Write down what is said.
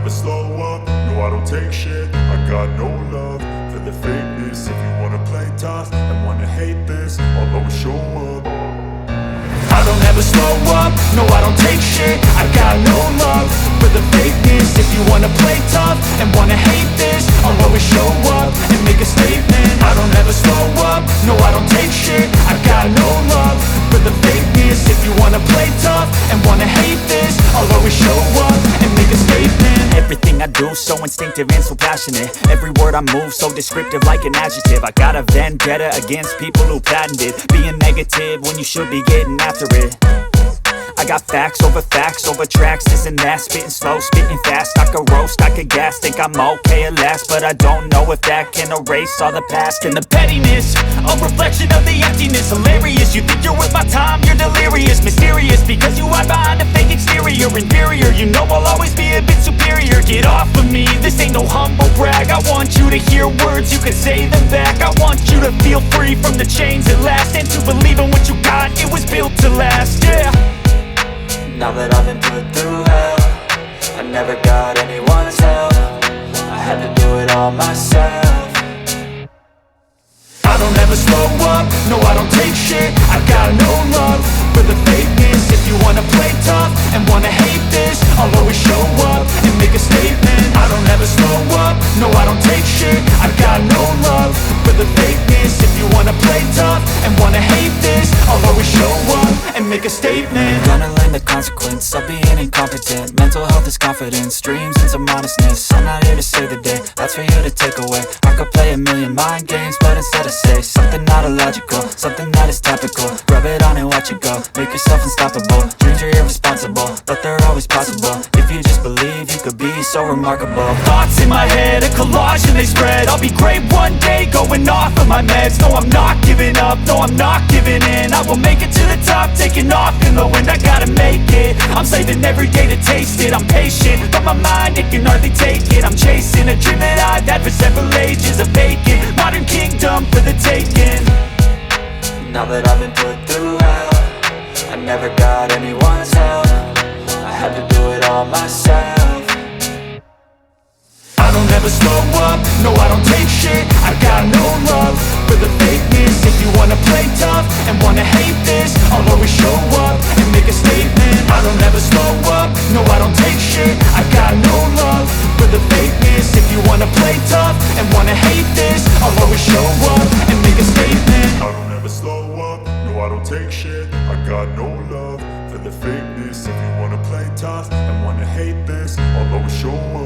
never slow up, no I don't take shit. I got no love for the fakeness. If you wanna play tough and wanna hate this, I'll always show up. I don't ever slow up, no I don't take shit. I got no love for the fakeness. If you wanna play tough and wanna hate this, I'll always show up and make a statement. I don't ever slow up, no I don't take shit. I got no love for the fakeness. If you wanna play tough and wanna hate this, I'll always show up and make a statement. Everything I do so instinctive and so passionate. Every word I move so descriptive like an adjective. I got a vendetta against people who patented being negative when you should be getting after it. I got facts over tracks, this and that. Spitting slow, spitting fast. I could roast, I could gas. Think I'm okay at last, but I don't know if that can erase all the past. And the pettiness, a reflection of the emptiness. Hilarious, you think you're worth my time, you're delirious. Mysterious, because you hide behind a fake exterior. Inferior, you know I'll always be a bit superior. Get off of me, this ain't no humble brag. I want you to hear words, you can say them back. I want you to feel free from the chains at last, and to believe in what you got, it was built to last, yeah. Now that I've been put through hell, I never got anyone's help. I had to do it all myself. I don't ever slow up, no I don't take shit. I got no love for the fakeness. If you wanna play tough and wanna hate this, I'll always show up and make a statement. I don't ever slow up, no I don't take shit. I got no love for the fakeness. If you wanna play tough and wanna hate this, I'll always show up and make a statement. Gonna learn the consequence of being incompetent. Mental health is confidence, dreams and some modestness. I'm not here to save the day, that's for you to take away. I could play a million mind games, but instead I say something not illogical, something that is topical. Rub it on and watch it go, make yourself unstoppable. Dreams are irresponsible, but they're always possible. If you just believe, you could be so remarkable. Thoughts in my head, a collage and they spread. I'll be great one day, going off of my meds. No, I'm not giving up, no, I'm not giving in. I will make it to the top, taking off in the wind. I gotta make it, I'm saving every day to taste it. I'm patient, but my mind, it can hardly take it. I'm chasing a dream that I've had for several ages. A vacant, modern kingdom for the taking. Now that I've been put through hell, I never got anyone's help. I had to do it all myself. I don't ever slow up, no I don't take shit. I got no love for the fakeness. If you wanna play tough and wanna hate this, I'll always show up and make a statement. I don't ever slow up, no I don't take shit. I got no love for the fakeness. If you wanna play tough and wanna hate this, I'll always show up and make a statement. I don't ever slow up, no I don't take shit. I got no love for the fakeness. If you wanna play tough and wanna hate this, I'll always show up